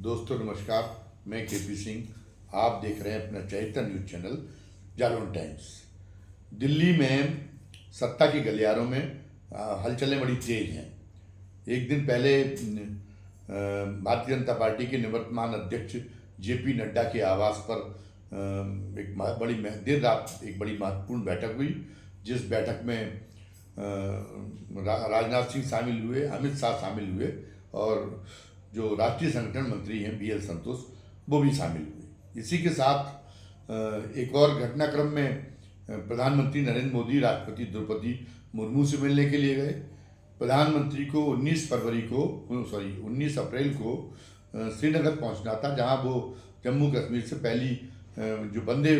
दोस्तों नमस्कार। मैं केपी सिंह। आप देख रहे हैं अपना चैतन्य न्यूज चैनल जागरण टाइम्स। दिल्ली में सत्ता के गलियारों में हलचलें बड़ी तेज हैं। एक दिन पहले भारतीय जनता पार्टी के निवर्तमान अध्यक्ष जेपी नड्डा के आवास पर देर रात एक बड़ी महत्वपूर्ण बैठक हुई, जिस बैठक में राजनाथ सिंह शामिल हुए, अमित शाह शामिल हुए और जो राष्ट्रीय संगठन मंत्री हैं BL संतोष, वो भी शामिल हुए। इसी के साथ एक और घटनाक्रम में प्रधानमंत्री नरेंद्र मोदी राष्ट्रपति द्रौपदी मुर्मू से मिलने के लिए गए। प्रधानमंत्री को 19 अप्रैल को श्रीनगर पहुंचना था, जहां वो जम्मू कश्मीर से पहली जो वंदे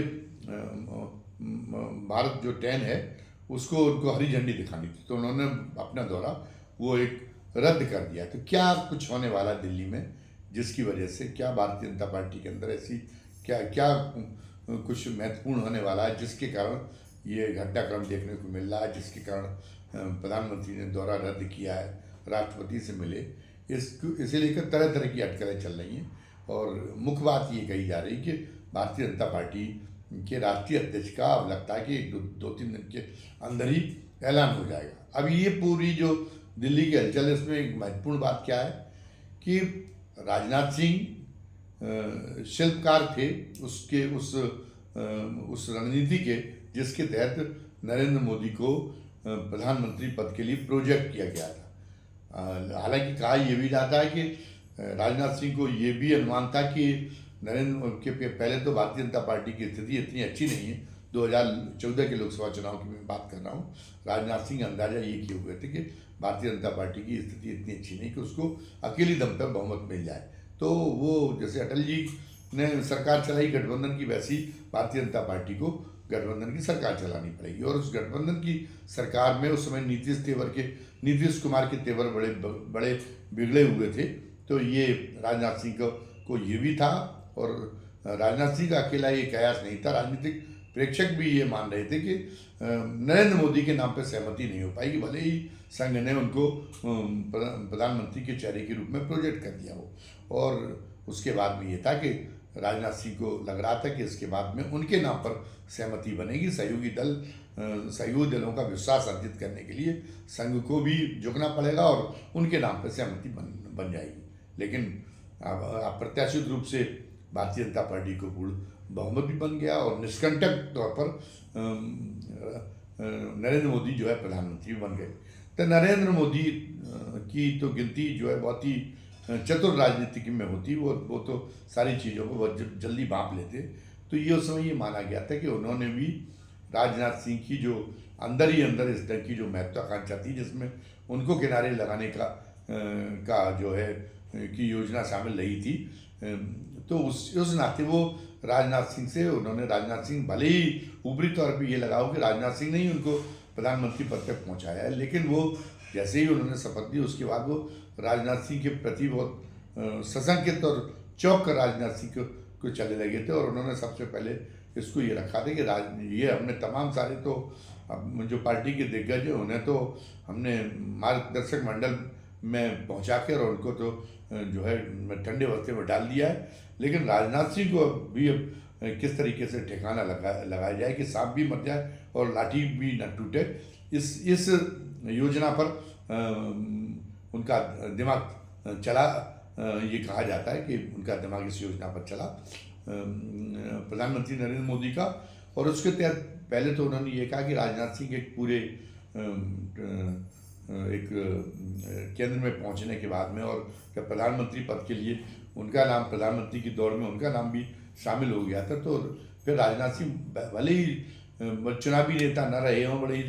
भारत जो ट्रेन है उसको उनको हरी झंडी दिखानी थी, तो उन्होंने अपना दौरा वो एक रद्द कर दिया। तो क्या कुछ होने वाला दिल्ली में, जिसकी वजह से क्या भारतीय जनता पार्टी के अंदर ऐसी क्या क्या कुछ महत्वपूर्ण होने वाला है, जिसके कारण ये घटनाक्रम देखने को मिल रहा है, जिसके कारण प्रधानमंत्री ने दौरा रद्द किया है, राष्ट्रपति से मिले। इसे लेकर तरह तरह की अटकलें चल रही हैं और मुख्य बात ये कही जा रही है कि भारतीय जनता पार्टी के राष्ट्रीय अध्यक्ष का अब लगता है कि दो तीन दिन के अंदर ही ऐलान हो जाएगा। अब ये पूरी जो दिल्ली की हलचल है, इसमें एक महत्वपूर्ण बात क्या है कि राजनाथ सिंह शिल्पकार थे उस रणनीति के जिसके तहत नरेंद्र मोदी को प्रधानमंत्री पद के लिए प्रोजेक्ट किया गया था। हालांकि कहा यह भी जाता है कि राजनाथ सिंह को ये भी अनुमान था कि नरेंद्र के पहले तो भारतीय जनता पार्टी की स्थिति इतनी अच्छी नहीं है। 2014 के लोकसभा चुनाव की मैं बात कर रहा हूँ। राजनाथ सिंह अंदाजा ये किए हुए थे कि भारतीय जनता पार्टी की स्थिति इतनी अच्छी नहीं कि उसको अकेली दम पर बहुमत मिल जाए। तो वो जैसे अटल जी ने सरकार चलाई गठबंधन की, वैसी भारतीय जनता पार्टी को गठबंधन की सरकार चलानी पड़ेगी। और उस गठबंधन की सरकार में उस समय नीतीश कुमार के तेवर बड़े बिगड़े हुए थे। तो ये राजनाथ सिंह को ये भी था, और राजनाथ सिंह का अकेला ये कयास नहीं था। राजनीतिक प्रेक्षक भी ये मान रहे थे कि नरेंद्र मोदी के नाम पर सहमति नहीं हो पाएगी, भले ही संघ ने उनको प्रधानमंत्री के चेहरे के रूप में प्रोजेक्ट कर दिया हो। और उसके बाद में ये था कि राजनाथ सिंह को लग रहा था कि इसके बाद में उनके नाम पर सहमति बनेगी। सहयोगी दलों का विश्वास अर्जित करने के लिए संघ को भी झुकना पड़ेगा और उनके नाम पर सहमति बन जाएगी। लेकिन अप्रत्याशित रूप से भारतीय जनता पार्टी को पूर्ण बहुमत भी बन गया और निष्कंटक तौर पर नरेंद्र मोदी जो है प्रधानमंत्री बन गए। तो नरेंद्र मोदी की तो गिनती जो है बहुत ही चतुर राजनीतिक में होती, वो तो सारी चीज़ों को बहुत जल्दी भांप लेते। तो ये उस समय ये माना गया था कि उन्होंने भी राजनाथ सिंह की जो अंदर ही अंदर इस तरह की जो महत्वाकांक्षा थी, जिसमें उनको किनारे लगाने का जो है की योजना शामिल रही थी, तो उस नाते वो राजनाथ सिंह से उन्होंने राजनाथ सिंह भले ही ऊपरी तौर पे ये लगाओ कि राजनाथ सिंह ने ही उनको प्रधानमंत्री पद तक पहुंचाया है, लेकिन वो जैसे ही उन्होंने शपथ ली उसके बाद वो राजनाथ सिंह के प्रति बहुत सशंकित और चौंक कर राजनाथ सिंह को चलने लगे थे। और उन्होंने सबसे पहले इसको ये रखा था कि ये हमने तमाम सारे तो जो पार्टी के दिग्गज हैं उन्हें तो हमने मार्गदर्शक मंडल में पहुँचा कर और उनको तो जो है ठंडे वस्ते में डाल दिया है, लेकिन राजनाथ सिंह को भी अब किस तरीके से ठिकाना लगाया जाए कि सांप भी मर जाए और लाठी भी न टूटे, इस योजना पर उनका दिमाग चला। ये कहा जाता है कि उनका दिमाग इस योजना पर चला प्रधानमंत्री नरेंद्र मोदी का। और उसके तहत पहले तो उन्होंने ये कहा कि राजनाथ सिंह एक पूरे एक केंद्र में पहुंचने के बाद में, और जब प्रधानमंत्री पद के लिए उनका नाम प्रधानमंत्री की दौड़ में उनका नाम भी शामिल हो गया था, तो फिर राजनाथ सिंह भले ही चुनावी नेता न रहे हों, बड़े ही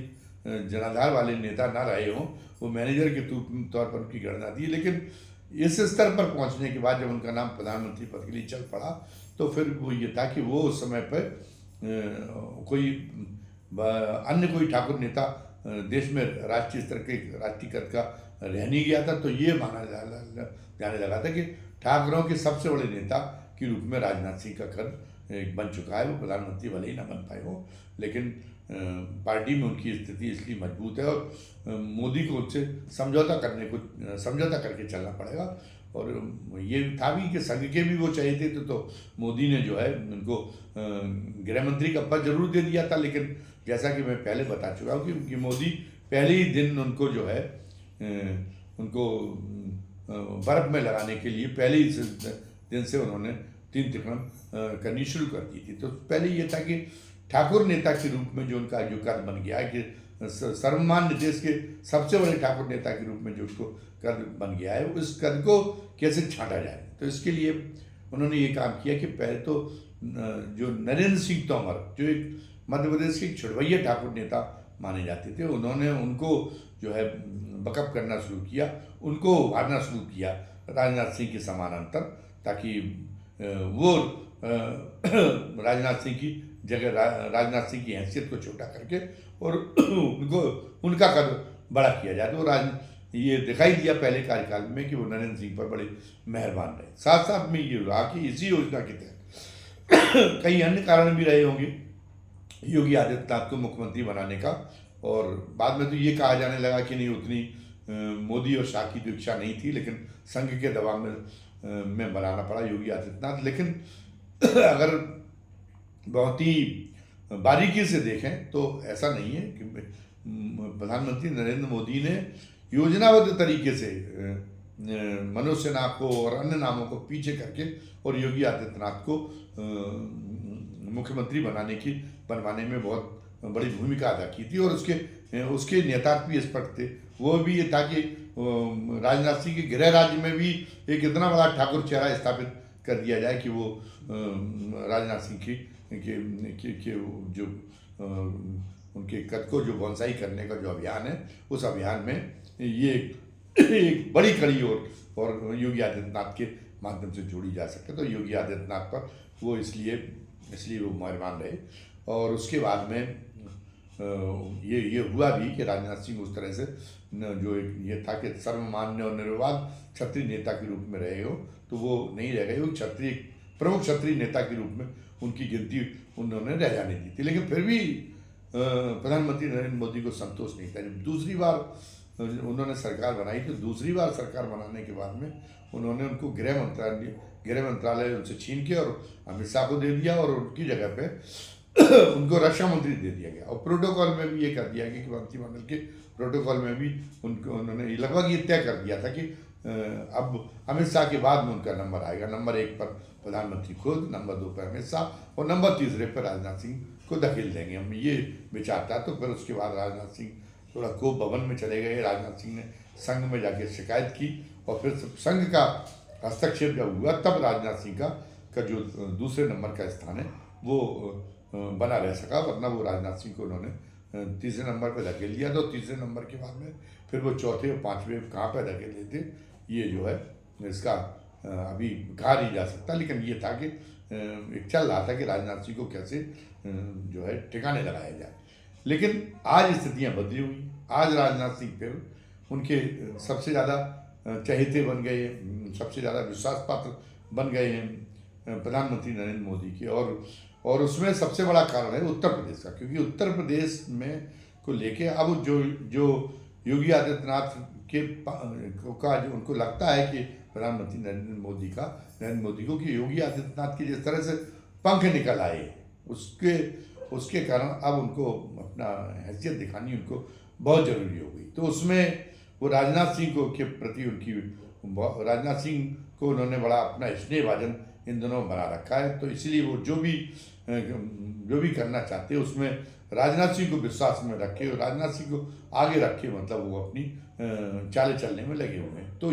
जनाधार वाले नेता न रहे हों, वो मैनेजर के तौर पर उनकी गणना थी, लेकिन इस स्तर पर पहुंचने के बाद जब उनका नाम प्रधानमंत्री पद के लिए चल पड़ा, तो फिर वो ये था कि वो उस समय पर कोई अन्य कोई ठाकुर नेता देश में राष्ट्रीय स्तर के राष्ट्रीयकृत का रह नहीं गया था। तो ये माना जाने लगा था कि ठाकरों के सबसे बड़े नेता के रूप में राजनाथ सिंह का कद बन चुका है। वो प्रधानमंत्री भले ही ना बन पाए हो, लेकिन पार्टी में उनकी स्थिति इसलिए मजबूत है और मोदी को उनसे समझौता करके चलना पड़ेगा। और ये था भी कि संघ के भी वो चाहिए थे, तो मोदी ने जो है उनको गृह मंत्री का पद जरूर दे दिया था। लेकिन जैसा कि मैं पहले बता चुका हूँ कि मोदी पहले ही दिन उनको जो है उनको बर्फ में लगाने के लिए पहले ही दिन से उन्होंने तीन तिकड़म करनी शुरू कर दी थी। तो पहले ये था कि ठाकुर नेता के रूप में जो उनका जो कद बन गया है कि सर्वमान्य देश के सबसे बड़े ठाकुर नेता के रूप में जो उसको कद बन गया है, उस कद को कैसे छांटा जाए। तो इसके लिए उन्होंने ये काम किया कि पहले तो जो नरेंद्र सिंह तोमर, जो एक मध्य प्रदेश के छुड़वैया ठाकुर नेता माने जाते थे, उन्होंने उनको जो है बकअप करना शुरू किया, उनको उभारना शुरू किया राजनाथ सिंह के समानांतर, ताकि वो राजनाथ सिंह की जगह राजनाथ सिंह की हैसियत को छोटा करके और उनको उनका कद बड़ा किया जाए। तो ये दिखाई दिया पहले कार्यकाल में कि वो नरेंद्र सिंह पर बड़े मेहरबान रहे। साथ साथ में ये रहा कि इसी योजना के तहत कई अन्य कारण भी रहे होंगे योगी आदित्यनाथ को मुख्यमंत्री बनाने का, और बाद में तो ये कहा जाने लगा कि नहीं, उतनी मोदी और शाह की तो इच्छा नहीं थी, लेकिन संघ के दबाव में बनाना पड़ा योगी आदित्यनाथ। लेकिन अगर बहुत ही बारीकी से देखें तो ऐसा नहीं है कि प्रधानमंत्री नरेंद्र मोदी ने योजनाबद्ध तरीके से मनोज सिन्हा को और अन्य नामों को पीछे करके और योगी आदित्यनाथ को मुख्यमंत्री बनवाने में बहुत बड़ी भूमिका अदा की थी। और उसके नेतृत्व भी स्पष्ट थे। वो भी ये था कि राजनाथ सिंह के गृह राज्य में भी एक इतना बड़ा ठाकुर चेहरा स्थापित कर दिया जाए कि वो राजनाथ सिंह के जो उनके कद को जो बोनसाई करने का जो अभियान है, उस अभियान में ये एक बड़ी कड़ी और योगी आदित्यनाथ के माध्यम से जोड़ी जा सके। तो योगी आदित्यनाथ पर वो इसलिए वो मेहरबान रहे। और उसके बाद में ये हुआ भी कि राजनाथ सिंह उस तरह से जो ये था कि सर्वमान्य और निर्विवाद क्षत्रिय नेता के रूप में रहे हो, तो वो नहीं रह गए। वो प्रमुख क्षत्रिय नेता के रूप में उनकी गिनती उन्होंने रह जाने दी थी। लेकिन फिर भी प्रधानमंत्री नरेंद्र मोदी को संतोष नहीं था। जब दूसरी बार उन्होंने सरकार बनाई, तो दूसरी बार सरकार बनाने के बाद में उन्होंने उनको गृह मंत्रालय उनसे छीन के और अमित शाह को दे दिया, और उनकी जगह पे उनको रक्षा मंत्री दे दिया गया। और प्रोटोकॉल में भी ये कर दिया गया कि मंत्रिमंडल के प्रोटोकॉल में भी उन्होंने लगभग ये तय कर दिया था कि अब अमित शाह के बाद में उनका नंबर आएगा। नंबर 1 पर प्रधानमंत्री खुद, नंबर 2 पर अमित शाह और नंबर 3 पर राजनाथ सिंह को धकेल देंगे हम, ये विचार था। तो फिर उसके बाद राजनाथ सिंह थोड़ा कोप भवन में चले गए। राजनाथ सिंह ने संघ में जाके शिकायत की, और फिर संघ का हस्तक्षेप जब हुआ तब राजनाथ सिंह का जो दूसरे नंबर का स्थान है वो बना रह सका, वरना वो राजनाथ सिंह को उन्होंने तीसरे नंबर पर धकेल दिया। तो तीसरे नंबर के बाद में फिर वो चौथे और पाँचवें कहाँ पर धकेल देते, ये जो है इसका अभी कहा नहीं जा सकता। लेकिन ये था कि एक चल रहा था कि राजनाथ सिंह को कैसे जो है ठिकाने लगाया जाए। लेकिन आज स्थितियाँ बदली हुई। आज राजनाथ सिंह फिर उनके सबसे ज़्यादा चहेते बन गए, सबसे ज़्यादा विश्वास पात्र बन गए हैं प्रधानमंत्री नरेंद्र मोदी के। और उसमें सबसे बड़ा कारण है उत्तर प्रदेश का, क्योंकि उत्तर प्रदेश में को लेके अब जो योगी आदित्यनाथ का जो उनको लगता है कि प्रधानमंत्री नरेंद्र मोदी को कि योगी आदित्यनाथ की जिस तरह से पंख निकल आए, उसके कारण अब उनको अपना हैसियत दिखानी उनको बहुत ज़रूरी हो गई। तो उसमें वो राजनाथ सिंह को के प्रति राजनाथ सिंह को उन्होंने बड़ा अपना स्नेहभाजन इन दोनों बना रखा है। तो इसीलिए वो जो भी करना चाहते हैं उसमें राजनाथ सिंह को विश्वास में रखे और राजनाथ सिंह को आगे रखे, मतलब वो अपनी चाले चलने में लगे हुए हैं। तो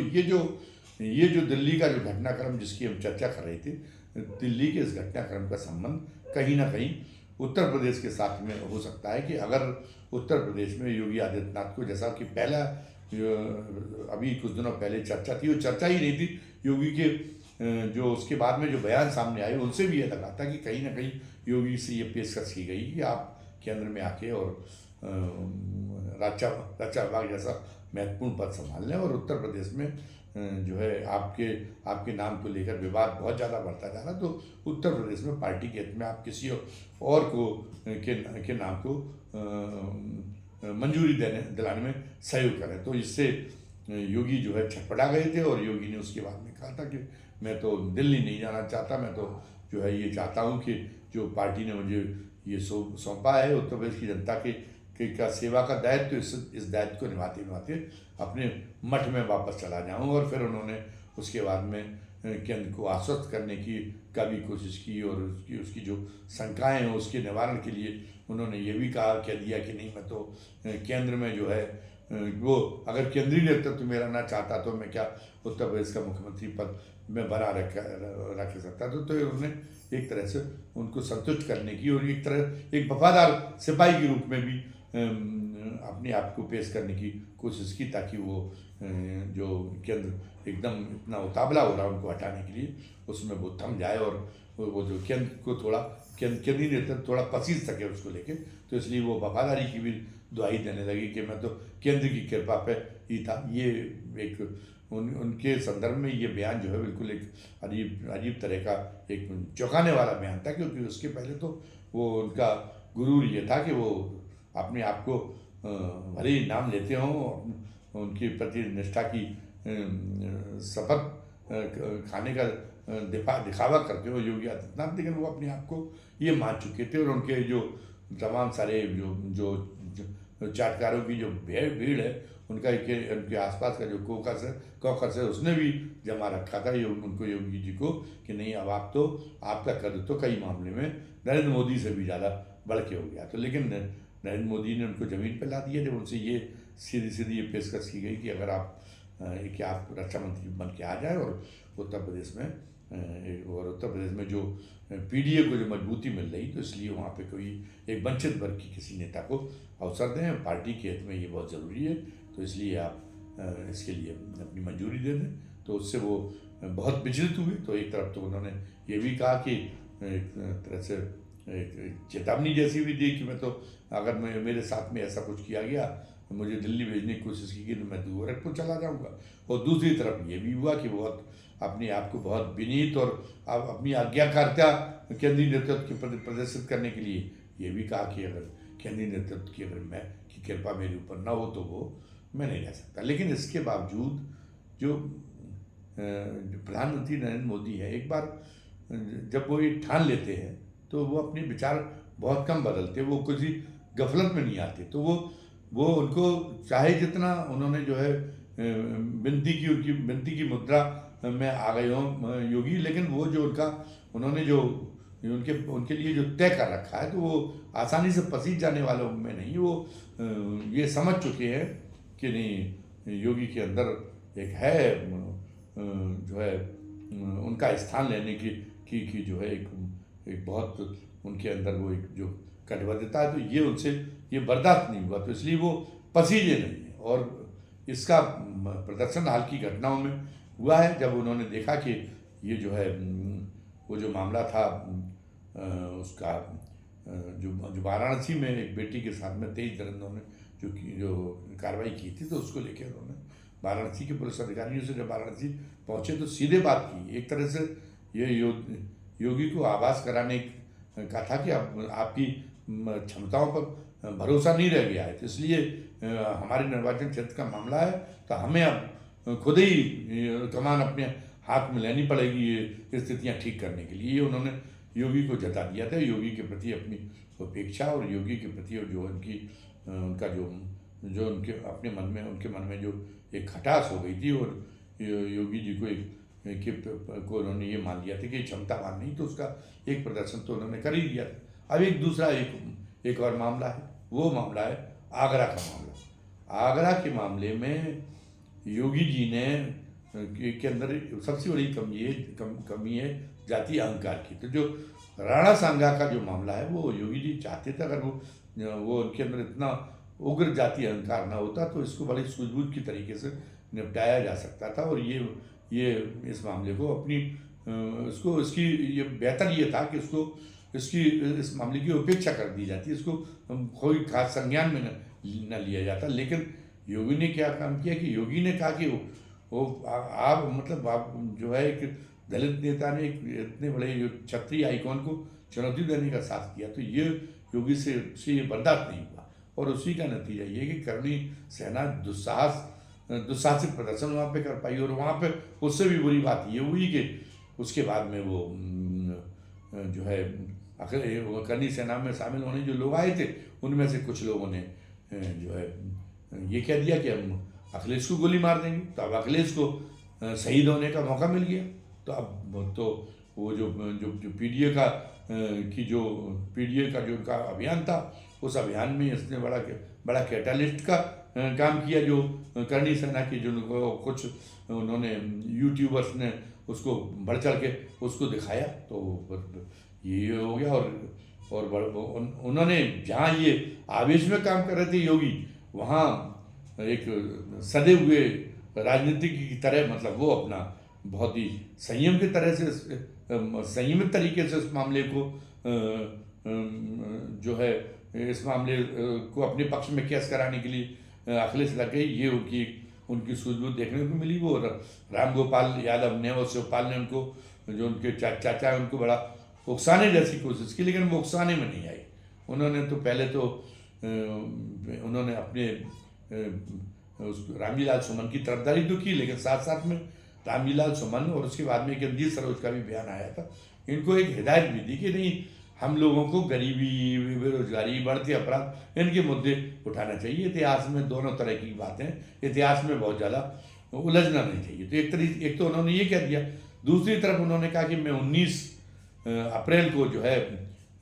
ये जो दिल्ली का जो घटनाक्रम जिसकी हम चर्चा कर रहे थे, दिल्ली के इस घटनाक्रम का संबंध कहीं ना कहीं उत्तर प्रदेश के साथ में हो सकता है कि अगर उत्तर प्रदेश में योगी आदित्यनाथ को, जैसा कि पहला अभी कुछ दिनों पहले चर्चा थी, वो चर्चा ही नहीं थी, योगी के जो उसके बाद में जो बयान सामने आए उनसे भी ये लगा था कि कहीं ना कहीं योगी से ये पेशकश की गई कि आप केंद्र में आके और रक्षा विभाग जैसा महत्वपूर्ण पद संभाल लें, और उत्तर प्रदेश में जो है आपके नाम को लेकर विवाद बहुत ज़्यादा बढ़ता जा रहा, तो उत्तर प्रदेश में पार्टी के हित में आप किसी और को के नाम को मंजूरी दिलाने में सहयोग करें। तो इससे योगी जो है छटपटा गए थे, और योगी ने उसके बाद में कहा था कि मैं तो दिल्ली नहीं जाना चाहता, मैं तो जो है ये चाहता हूँ कि जो पार्टी ने मुझे ये सौंपा है उत्तर प्रदेश की जनता के का सेवा का दायित्व, इस दायित्व को निभाते निभाते अपने मठ में वापस चला जाऊँ। और फिर उन्होंने उसके बाद में केंद्र को आश्वस्त करने की का भी कोशिश की, और उसकी जो शंकाएं हैं उसके निवारण के लिए उन्होंने ये भी कह दिया कि नहीं, मैं तो केंद्र में जो है वो अगर केंद्रीय नेतृत्व मेरा ना चाहता तो मैं क्या उत्तर प्रदेश का मुख्यमंत्री पद में बना रख सकता। तो उन्होंने एक तरह से उनको संतुष्ट करने की और एक तरह एक वफादार सिपाही के रूप में भी अपने आप को पेश करने की कोशिश की, ताकि वो जो केंद्र एकदम इतना उतावला हो रहा है उनको हटाने के लिए उसमें वो थम जाए, और वो जो केंद्र को थोड़ा केंद्रीय नेतृत्व थोड़ा पसीज सके उसको लेके। तो इसलिए वो वफादारी की भी दुहाई देने लगी कि मैं तो केंद्र की कृपा पे ही था। ये एक उनके संदर्भ में ये बयान जो है बिल्कुल एक अजीब तरह का एक चौंकाने वाला बयान था, क्योंकि उसके पहले तो वो उनका गुरूर ये था कि वो अपने आप को भले ही नाम लेते हों, उनके प्रति निष्ठा की शपथ खाने का दिखावा करते हो योगी आदित्यनाथ, लेकिन वो अपने आप को ये मान चुके थे। और उनके जो तमाम सारे जो चाटकारों की जो भीड़ है उनके आसपास का जो कॉकस है उसने भी जमा रखा था उनको, योगी जी को, कि नहीं अब आप तो आपका कद तो कई मामले में नरेंद्र मोदी से भी ज़्यादा बढ़ के हो गया। तो लेकिन नरेंद्र मोदी ने उनको ज़मीन पर ला दिया जब उनसे ये सीधी ये पेशकश की गई कि अगर आप रक्षा मंत्री बन के आ जाए और उत्तर प्रदेश में जो पीडीए को जो मजबूती मिल रही, तो इसलिए वहाँ पे कोई एक वंचित वर्ग की किसी नेता को अवसर दें, पार्टी के हित में ये बहुत ज़रूरी है, तो इसलिए आप इसके लिए अपनी मंजूरी दे दें। तो उससे वो बहुत विचलित हुए। तो एक तरफ तो उन्होंने ये भी कहा कि एक तरह से एक चेतावनी जैसी भी दी कि मैं तो अगर मेरे साथ में ऐसा कुछ किया गया, मुझे दिल्ली भेजने की कोशिश की तो मैं गोरखपुर चला जाऊंगा। और दूसरी तरफ ये भी हुआ कि बहुत अपने आप को बहुत विनीत और अपनी आज्ञाकारिता केंद्रीय नेतृत्व के प्रति प्रदर्शित करने के लिए ये भी कहा कि अगर केंद्रीय नेतृत्व की कृपा मेरे ऊपर न हो तो वो मैं नहीं रह सकता। लेकिन इसके बावजूद जो प्रधानमंत्री नरेंद्र मोदी है, एक बार जब वो ये ठान लेते हैं तो वो अपने विचार बहुत कम बदलते, वो किसी गफलत में नहीं आते। तो वो उनको चाहे जितना उन्होंने जो है उनकी विनती की मुद्रा में आ गए हों योगी, लेकिन वो जो उन्होंने जो उनके लिए जो तय कर रखा है तो वो आसानी से पसीज जाने वालों में नहीं। वो ये समझ चुके हैं कि नहीं, योगी के अंदर एक है जो है उनका स्थान लेने की जो है एक बहुत उनके अंदर वो एक जो कटिबद्धता है, तो ये उनसे ये बर्दाश्त नहीं हुआ। तो इसलिए वो पसीजे नहीं है। और इसका प्रदर्शन हाल की घटनाओं में हुआ है, जब उन्होंने देखा कि ये जो है वो जो मामला था उसका जो वाराणसी में एक बेटी के साथ में 23 दरिंदों ने जो कार्रवाई की थी, तो उसको लेकर उन्होंने वाराणसी के पुलिस अधिकारियों से जब वाराणसी पहुंचे तो सीधे बात की। एक तरह से ये योगी को आभास कराने का था कि अब आपकी क्षमताओं पर भरोसा नहीं रह गया है, तो इसलिए हमारे निर्वाचन क्षेत्र का मामला है तो हमें अब खुद ही कमान अपने हाथ में लेनी पड़ेगी ये स्थितियाँ ठीक करने के लिए। ये उन्होंने योगी को जता दिया था, योगी के प्रति अपनी अपेक्षा और योगी के प्रति और जो उनका जो उनके मन में जो एक खटास हो गई थी, और योगी जी को उन्होंने ये मान लिया था कि क्षमतावान नहीं, तो उसका एक प्रदर्शन तो उन्होंने कर ही दिया था। अब एक दूसरा एक और मामला है, वो मामला है आगरा का मामला। आगरा के मामले में योगी जी ने के अंदर सबसे बड़ी कमी है जातीय अहंकार की। तो जो राणा सांगा का जो मामला है वो योगी जी चाहते थे, अगर वो उनके अंदर इतना उग्र जातीय अहंकार ना होता तो इसको बड़ी सूझबूझ की तरीके से निपटाया जा सकता था। और ये इस मामले को इसकी ये बेहतर ये था कि इस मामले की उपेक्षा कर दी जाती, इसको कोई खास संज्ञान में न लिया जाता। लेकिन योगी ने क्या काम किया कि योगी ने कहा कि आप जो है एक दलित नेता ने एक इतने बड़े क्षत्रिय आइकॉन को चुनौती देने का साथ किया, तो ये योगी से ये बर्दाश्त नहीं हुआ। और उसी का नतीजा ये कि करणी सेना दुस्साहस दुस्साहसिक प्रदर्शन वहाँ पे कर पाई। और वहाँ पे उससे भी बुरी बात ये हुई कि उसके बाद में वो जो है करनी सेना में शामिल होने जो लोग आए थे उनमें से कुछ लोगों ने जो है ये कह दिया कि हम अखिलेश को गोली मार देंगे। तो अब अखिलेश को शहीद होने का मौका मिल गया। तो अब तो वो जो जो जो पीडीए का जो उनका अभियान था, उस अभियान में इसने बड़ा कैटालिस्ट का काम किया। जो करनी सेना की जो कुछ उन्होंने यूट्यूबर्स ने उसको बढ़ चढ़ के उसको दिखाया, तो ये हो गया। उन्होंने जहाँ ये आवेश में काम कर रहे थे योगी, वहाँ एक सदे हुए राजनीतिक की तरह, मतलब वो अपना बहुत ही संयमित तरीके से इस मामले को जो है इस मामले को अपने पक्ष में केस कराने के लिए अखिलेश लग गई। ये उनकी सूझबूझ देखने को मिली। वो राम गोपाल यादव ने और शिवपाल ने उनको, जो उनके चाचा है, उनको बड़ा उकसाने जैसी कोशिश की, लेकिन वो उकसाने में नहीं आई। उन्होंने तो पहले तो उन्होंने अपने रामजीलाल सुमन की तरफदारी तो की, लेकिन साथ साथ में रामजीलाल सुमन और उसके बाद में एक रणजीत सरोज का भी बयान आया था, इनको एक हिदायत भी दी कि नहीं, हम लोगों को गरीबी, बेरोजगारी, बढ़ते अपराध, इनके मुद्दे उठाना चाहिए। इतिहास में दोनों तरह की बातें, इतिहास में बहुत ज़्यादा उलझना नहीं चाहिए। तो एक तो उन्होंने ये कह दिया। दूसरी तरफ उन्होंने कहा कि मैं 19 अप्रैल को जो है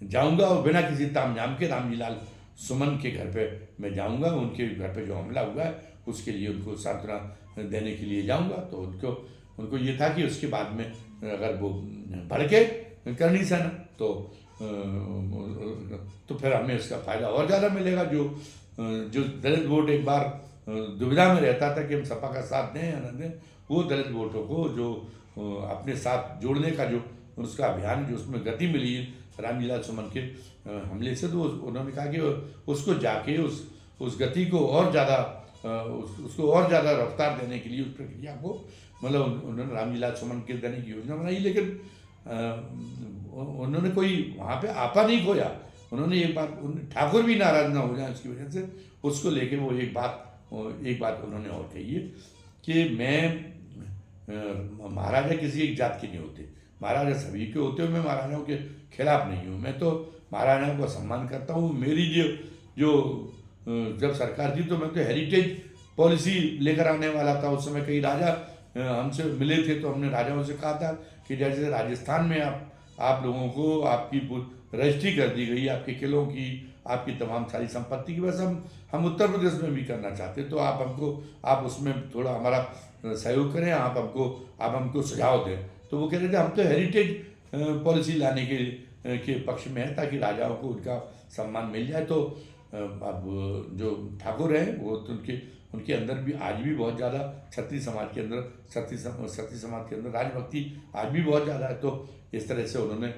जाऊंगा और बिना किसी तामझाम के रामजीलाल सुमन के घर पे मैं जाऊंगा। उनके घर पे जो हमला हुआ है उसके लिए उनको सांत्वना देने के लिए जाऊंगा। तो उनको ये था कि उसके बाद में अगर वो भड़के करनी सेना तो फिर हमें इसका फ़ायदा और ज़्यादा मिलेगा। जो दलित वोट एक बार दुविधा में रहता था कि हम सपा का साथ दें या न दें, वो दलित वोटों को जो अपने साथ जोड़ने का जो उसका अभियान, जो उसमें गति मिली रामजीलाल सुमन के हमले से, तो उन्होंने कहा कि उसको जाके उस गति को और ज़्यादा उसको और ज़्यादा रफ्तार देने के लिए उस प्रक्रिया को, मतलब उन्होंने रामजीलाल सुमन के देने की योजना बनाई। लेकिन उन्होंने कोई वहाँ पे आपा नहीं खोया। उन्होंने एक बात, ठाकुर भी नाराज ना हो जाए उसकी वजह से, उसको लेके वो एक बात उन्होंने और कही है कि मैं महाराजा किसी एक जात के नहीं होते, महाराजा सभी के होते हो, मैं महाराजाओं के खिलाफ नहीं हूँ, मैं तो महाराजाओं का सम्मान करता हूँ। मेरी जो जब सरकार थी तो मैं तो हेरिटेज पॉलिसी लेकर आने वाला था। उस समय कई राजा हमसे मिले थे, तो हमने राजाओं से कहा था कि जैसे राजस्थान में आप लोगों को आपकी रजिस्ट्री कर दी गई, आपके किलों की, आपकी तमाम सारी संपत्ति की, बस हम उत्तर प्रदेश में भी करना चाहते, तो आप उसमें थोड़ा हमारा सहयोग करें, आप हमको सुझाव दें। तो वो कह रहे थे हम तो हेरिटेज पॉलिसी लाने के पक्ष में है, ताकि राजाओं को उनका सम्मान मिल जाए। तो अब जो ठाकुर हैं वो तो उनके अंदर भी आज भी बहुत ज़्यादा क्षत्रिय समाज के अंदर राजभक्ति आज भी बहुत ज़्यादा है। तो इस तरह से उन्होंने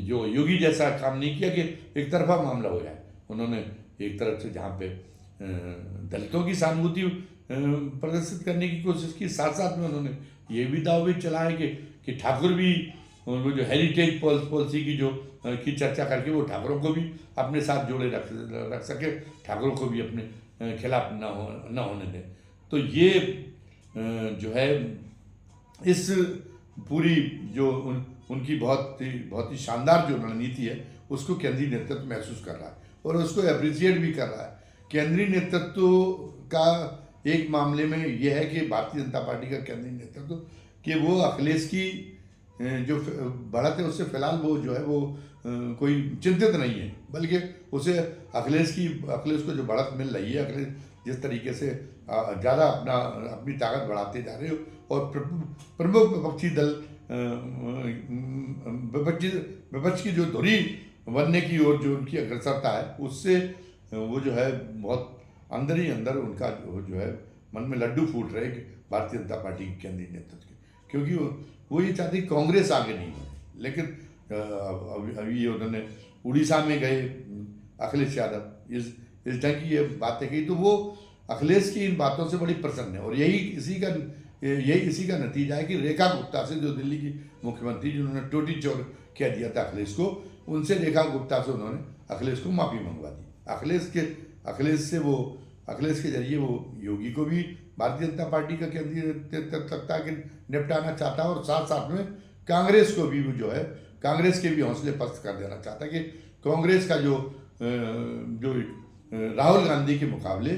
जो योगी जैसा काम नहीं किया कि एक तरफा मामला हो जाए। उन्होंने एक तरफ से जहाँ पे दलितों की सहानुभूति प्रदर्शित करने की कोशिश की, साथ साथ में उन्होंने ये भी दावे चलाए कि ठाकुर भी वो जो हेरिटेज पॉलिसी की चर्चा करके वो ठाकुरों को भी अपने साथ जोड़े रख सके, ठाकुरों को भी अपने खिलाफ न होने दें। तो ये जो है इस पूरी जो उनकी बहुत ही शानदार जो रणनीति है उसको केंद्रीय नेतृत्व महसूस कर रहा है और उसको अप्रिशिएट भी कर रहा है। केंद्रीय नेतृत्व का एक मामले में यह है कि भारतीय जनता पार्टी का केंद्रीय नेतृत्व कि वो अखिलेश की जो बढ़त है उससे फिलहाल वो जो है वो कोई चिंतित नहीं है, बल्कि उसे अखिलेश को जो बढ़त मिल रही है, अखिलेश जिस तरीके से ज़्यादा अपनी ताकत बढ़ाते जा रहे हो और प्रमुख विपक्षी दल विपक्ष की जो धुरी बनने की ओर जो उनकी अग्रसरता है, उससे वो जो है बहुत अंदर ही अंदर उनका जो है मन में लड्डू फूट रहे भारतीय जनता पार्टी के केंद्रीय नेतृत्व के, क्योंकि वो ये चाहती कांग्रेस आगे नहीं बढ़े। लेकिन अभी उन्होंने उड़ीसा में गए अखिलेश यादव इस ढंग की ये बातें कही, तो वो अखिलेश की इन बातों से बड़ी प्रसन्न है। और यही इसी का नतीजा है कि रेखा गुप्ता से, जो दिल्ली की मुख्यमंत्री जिन्होंने टोटी चोर कह दिया था अखिलेश को, उनसे रेखा गुप्ता से उन्होंने अखिलेश को माफ़ी मंगवा दी। अखिलेश के जरिए वो योगी को भी भारतीय जनता पार्टी का केंद्रीय नेतृत्व लगता है कि निपटाना चाहता है, और साथ साथ में कांग्रेस को भी जो है, कांग्रेस के भी हौसले पस्त कर देना चाहता है कि कांग्रेस का जो राहुल गांधी के मुकाबले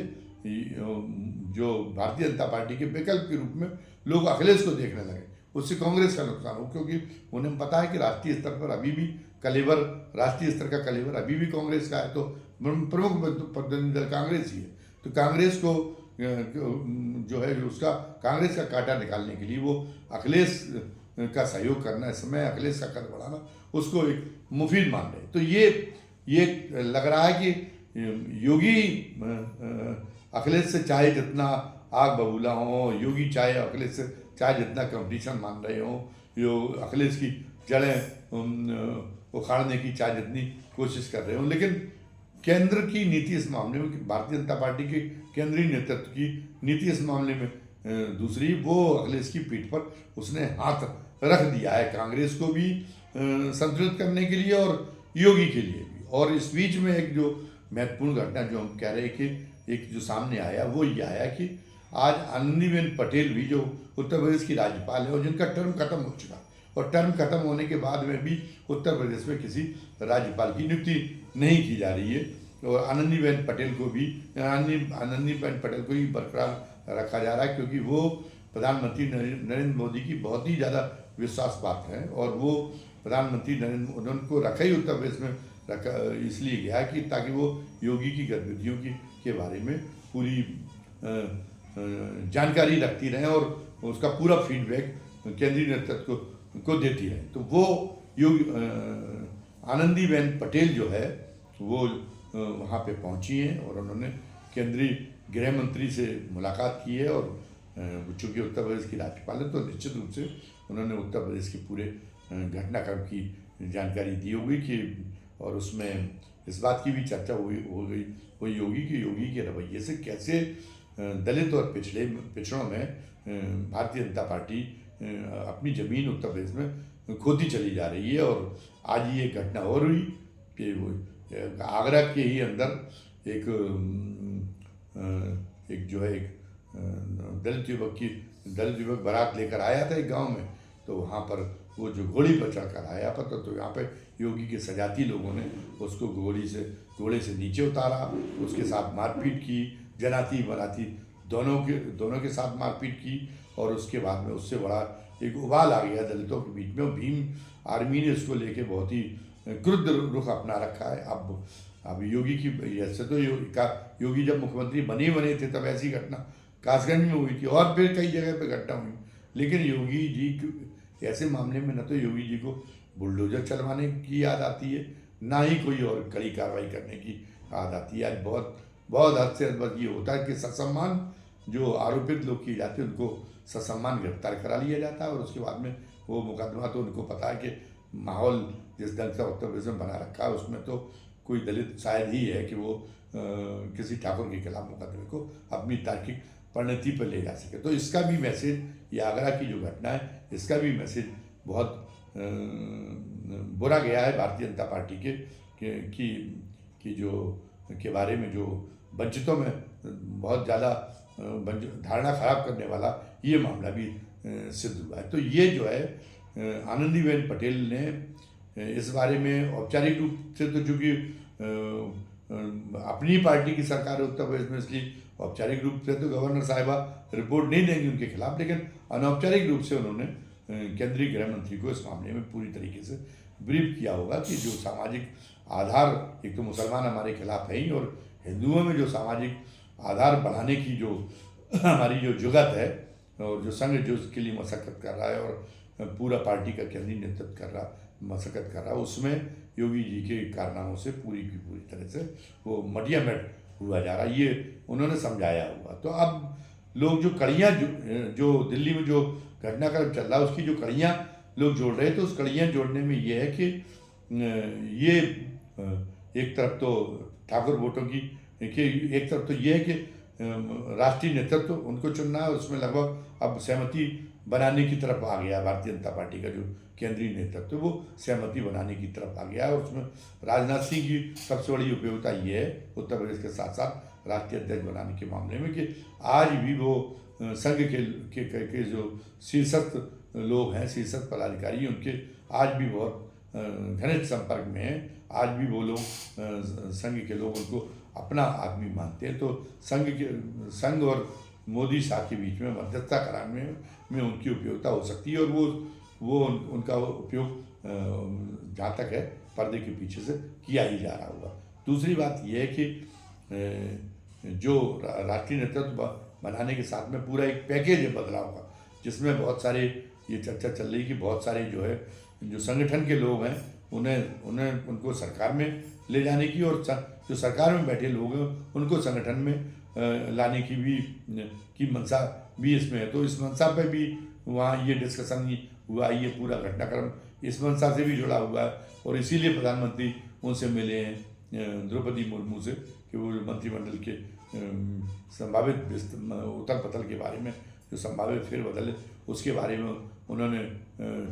जो भारतीय जनता पार्टी के विकल्प के रूप में लोग अखिलेश को देखने लगे, उससे कांग्रेस का नुकसान हो, क्योंकि उन्हें पता है कि राष्ट्रीय स्तर पर अभी भी कलेवर, राष्ट्रीय स्तर का कलेवर अभी भी कांग्रेस का है, तो प्रमुख प्रतिद्वंदी दल कांग्रेस ही है। तो कांग्रेस को जो है उसका कांग्रेस का कांटा निकालने के लिए वो अखिलेश का सहयोग करना, इस समय अखिलेश का कद बढ़ाना उसको एक मुफीद मान रहे। तो ये लग रहा है कि योगी अखिलेश से चाहे जितना आग बबूला हो, योगी चाहे अखिलेश से चाहे जितना कंपटीशन मान रहे हो, जो अखिलेश की जड़ें उखाड़ने की चाहे जितनी कोशिश कर रहे हो, लेकिन केंद्र की नीति इस मामले में, भारतीय जनता पार्टी के केंद्रीय नेतृत्व की नीति इस मामले में दूसरी, वो अखिलेश की पीठ पर उसने हाथ रख दिया है, कांग्रेस को भी संतुलित करने के लिए और योगी के लिए भी। और इस बीच में एक जो महत्वपूर्ण घटना जो हम कह रहे हैं कि एक जो सामने आया वो ये आया कि आज आनंदीबेन पटेल भी जो उत्तर प्रदेश की राज्यपाल है और जिनका टर्म खत्म हो चुका, और टर्म खत्म होने के बाद में भी उत्तर प्रदेश में किसी राज्यपाल की नियुक्ति नहीं की जा रही है, और आनंदीबेन पटेल को भी ही बरकरार रखा जा रहा है, क्योंकि वो प्रधानमंत्री नरेंद्र मोदी की बहुत ही ज़्यादा विश्वास पात्र हैं, और वो प्रधानमंत्री नरेंद्र उनको रखा ही उत्तर प्रदेश में रखा इसलिए गया कि ताकि वो योगी की गतिविधियों के बारे में पूरी जानकारी रखती रहें और उसका पूरा फीडबैक केंद्रीय नेतृत्व को देती रहे। तो वो आनंदीबेन पटेल जो है वो वहाँ पे पहुँची हैं और उन्होंने केंद्रीय गृह मंत्री से मुलाकात की है, और चूँकि उत्तर प्रदेश की राज्यपाल है तो निश्चित रूप से उन्होंने उत्तर प्रदेश के पूरे घटनाक्रम की जानकारी दी होगी कि, और उसमें इस बात की भी चर्चा हो गई योगी के रवैये से कैसे दलित और पिछड़ों में भारतीय जनता पार्टी अपनी ज़मीन उत्तर प्रदेश में खोती चली जा रही है। और आज ये घटना हो रही कि वो आगरा के ही अंदर एक जो है एक दलित युवक बारात लेकर आया था एक गांव में, तो वहाँ पर वो जो घोड़ी पर चढ़कर आया था तो यहाँ पे योगी के सजाती लोगों ने उसको घोड़े से नीचे उतारा, उसके साथ मारपीट की, जनाती बनाती दोनों के साथ मारपीट की, और उसके बाद में उससे बड़ा एक उबाल आ गया दलितों के बीच में, और भीम आर्मी ने इसको लेके बहुत ही क्रुद्ध रुख अपना रखा है। अब योगी की ऐसे तो योगी जब मुख्यमंत्री बने थे तब ऐसी घटना कासगंज में हुई थी और फिर कई जगह पे घटना हुई, लेकिन योगी जी ऐसे मामले में न तो योगी जी को बुलडोजर चलवाने की याद आती है, ना ही कोई और कड़ी कार्रवाई करने की याद आती है। आज बहुत हद से हद ये होता है कि ससम्मान जो आरोपित लोग किए जाते हैं उनको ससम्मान गिरफ्तार करा लिया जाता है, और उसके बाद में वो मुकदमा, तो उनको पता है कि माहौल जिस ढंग से उत्तर प्रदेश में बना रखा है उसमें तो कोई दलित शायद ही है कि वो किसी ठाकुर के खिलाफ मुकदमे को अपनी तार्किक परिणति पर ले जा सके। तो इसका भी मैसेज, ये आगरा की जो घटना है इसका भी मैसेज बहुत बुरा गया है भारतीय जनता पार्टी की जो के बारे में, जो वंचितों में बहुत ज़्यादा धारणा खराब करने वाला ये मामला भी सिद्ध हुआ है। तो ये जो है आनंदीबेन पटेल ने इस बारे में औपचारिक रूप से तो चूँकि अपनी पार्टी की सरकार है उत्तर प्रदेश में, इसलिए औपचारिक रूप से तो गवर्नर साहिबा रिपोर्ट नहीं देंगे उनके खिलाफ, लेकिन अनौपचारिक रूप से उन्होंने केंद्रीय गृह मंत्री को इस मामले में पूरी तरीके से ब्रीफ किया होगा कि जो सामाजिक आधार, एक तो मुसलमान हमारे खिलाफ है ही, और हिंदुओं में जो सामाजिक आधार बढ़ाने की जो हमारी जो जुगत है और जो संघ जो उसके लिए मशक्क़त कर रहा है और पूरा पार्टी का केंद्रीय नेतृत्व मशक्क़त कर रहा है, उसमें योगी जी के कारनामों से पूरी की पूरी तरह से वो मटियामेट हुआ जा रहा है, ये उन्होंने समझाया हुआ। तो अब लोग जो कड़ियाँ जो दिल्ली में जो घटनाक्रम चल रहा है उसकी जो कड़ियाँ लोग जोड़ रहे हैं, तो उस कड़ियाँ जोड़ने में ये है कि ये एक तरफ तो ठाकुर वोटों की, एक तरफ तो ये है कि राष्ट्रीय नेतृत्व उनको चुनना है, उसमें लगभग अब सहमति बनाने की तरफ आ गया भारतीय जनता पार्टी का जो केंद्रीय नेतृत्व वो सहमति बनाने की तरफ आ गया है। और उसमें राजनाथ सिंह की सबसे बड़ी उपयोगिता ये है उत्तर प्रदेश के साथ साथ राष्ट्रीय अध्यक्ष बनाने के मामले में कि आज भी वो संघ के जो शीर्षस्थ लोग हैं, शीर्षस्थ पदाधिकारी, उनके आज भी बहुत घनिष्ठ संपर्क में हैं। आज भी वो लोग संघ के लोग उनको अपना आदमी मानते हैं। तो संघ और मोदी साहब के बीच में मध्यस्थता कराने में उनकी उपयोगिता हो सकती है, और वो उनका उपयोग जहाँ तक है पर्दे के पीछे से किया ही जा रहा होगा। दूसरी बात यह है कि जो राष्ट्रीय नेतृत्व बनाने के साथ में पूरा एक पैकेज है बदलाव का, जिसमें बहुत सारे ये चर्चा चल रही कि बहुत सारे जो संगठन के लोग हैं उनको सरकार में ले जाने की, और जो सरकार में बैठे लोग हैं उनको संगठन में लाने की मंशा भी इसमें है। तो इस मंशा पे भी वहाँ ये डिस्कशन हुआ, ये पूरा घटनाक्रम इस मंशा से भी जुड़ा हुआ है, और इसीलिए प्रधानमंत्री उनसे मिले हैं द्रौपदी मुर्मू से कि वो मंत्रिमंडल के संभावित उथल पुथल के बारे में, जो संभावित फेरबदल है उसके बारे में उन्होंने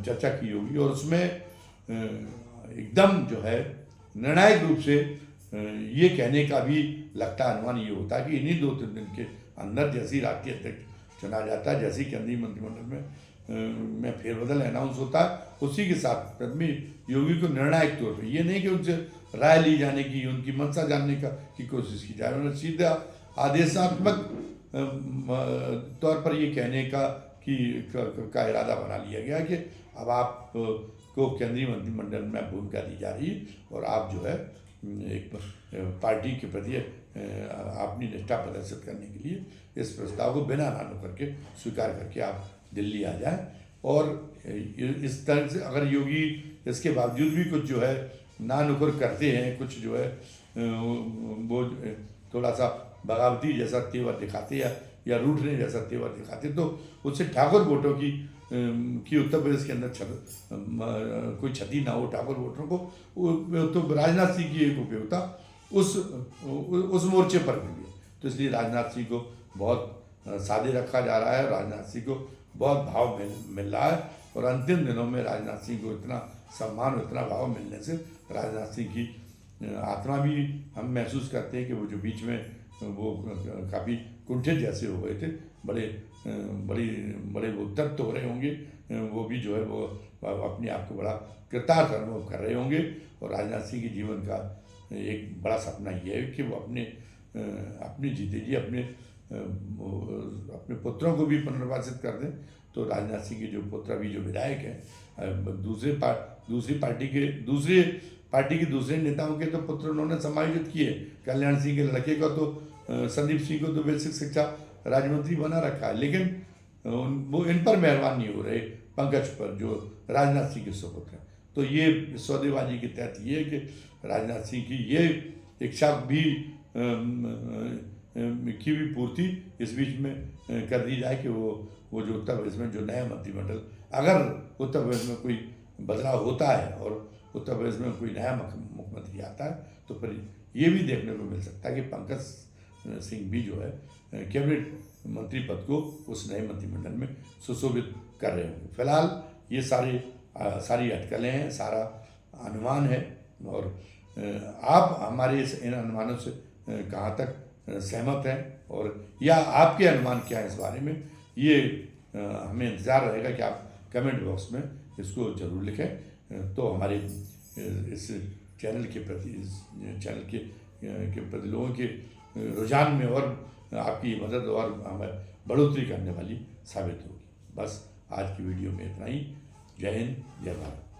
चर्चा की होगी, और उसमें एकदम जो है निर्णायक रूप से ये कहने का भी लगता अनुमान ये होता है कि इन्हीं 2-3 दिन के अंदर जैसी राष्ट्रीय अध्यक्ष चुना जाता है, जैसी केंद्रीय मंत्रिमंडल में फेरबदल अनाउंस होता है, उसी के साथ प्रथमी योगी को निर्णायक तौर पर, ये नहीं कि उनसे राय ली जाने की, उनकी मंशा जानने की कोशिश की जाए, उन्हें सीधा आदेशात्मक तौर पर ये कहने का इरादा बना लिया गया कि अब आप को केंद्रीय मंत्रिमंडल में भूमिका दी जा रही है, और आप जो है एक पार्टी के प्रति अपनी निष्ठा प्रदर्शित करने के लिए इस प्रस्ताव को बिना नानो करके स्वीकार करके आप दिल्ली आ जाए। और इस तरह से अगर योगी इसके बावजूद भी कुछ जो है ना नुकुर करते हैं, कुछ जो है वो थोड़ा सा बगावती जैसा तेवर दिखाते या रूठने जैसा तेवर दिखाते, तो उससे ठाकुर वोटों की उत्तर प्रदेश के अंदर कोई क्षति ना हो ठाकुर वोटरों को। तो राजनाथ सिंह की एक उपयोगिता उस मोर्चे पर भी है। तो इसलिए राजनाथ सिंह को बहुत सादे रखा जा रहा है, राजनाथ सिंह को बहुत भाव मिल रहा है, और अंतिम दिनों में राजनाथ सिंह को इतना सम्मान और इतना भाव मिलने से राजनाथ सिंह की आत्मा भी हम महसूस करते हैं कि वो जो बीच में वो काफ़ी कुंठित जैसे हो गए थे, बड़े वो तृप्त हो रहे होंगे, वो भी जो है वो अपने आप को बड़ा कृतार्थ अनुभव कर रहे होंगे। और राजनाथ सिंह के जीवन का एक बड़ा सपना ये है कि वो अपनी जीते जी अपने पुत्रों को भी पुनर्वासित कर दें। तो राजनाथ सिंह के जो पुत्र अभी जो विधायक हैं, दूसरी पार्टी के दूसरे नेताओं के तो पुत्र उन्होंने समायोजित किए। कल्याण सिंह के लड़के का तो संदीप सिंह को तो बेसिक शिक्षा राज्य मंत्री बना रखा है, लेकिन वो इन पर मेहरबान नहीं हो रहे पंकज पर, जो राजनाथ सिंह के सुपुत्र हैं। तो ये सौदेबाजी के तहत ये है कि राजनाथ सिंह की ये इच्छा भी की भी पूर्ति इस बीच में कर दी जाए कि वो जो उत्तर प्रदेश में जो नया मंत्रिमंडल, अगर उत्तर प्रदेश में कोई बदलाव होता है और उत्तर प्रदेश में कोई नया मुख्यमंत्री आता है, तो फिर ये भी देखने को मिल सकता है कि पंकज सिंह भी जो है कैबिनेट मंत्री पद को उस नए मंत्रिमंडल में सुशोभित कर रहे होंगे। फिलहाल ये सारी अटकलें हैं, सारा अनुमान है, और आप हमारे इन अनुमानों से कहाँ तक सहमत हैं, और या आपके अनुमान क्या है इस बारे में, ये हमें इंतज़ार रहेगा कि आप कमेंट बॉक्स में इसको ज़रूर लिखें। तो हमारे इस चैनल के प्रति लोगों के रुझान में और आपकी मदद और हमें बढ़ोतरी करने वाली साबित होगी। बस आज की वीडियो में इतना ही। जय हिंद, जय भारत।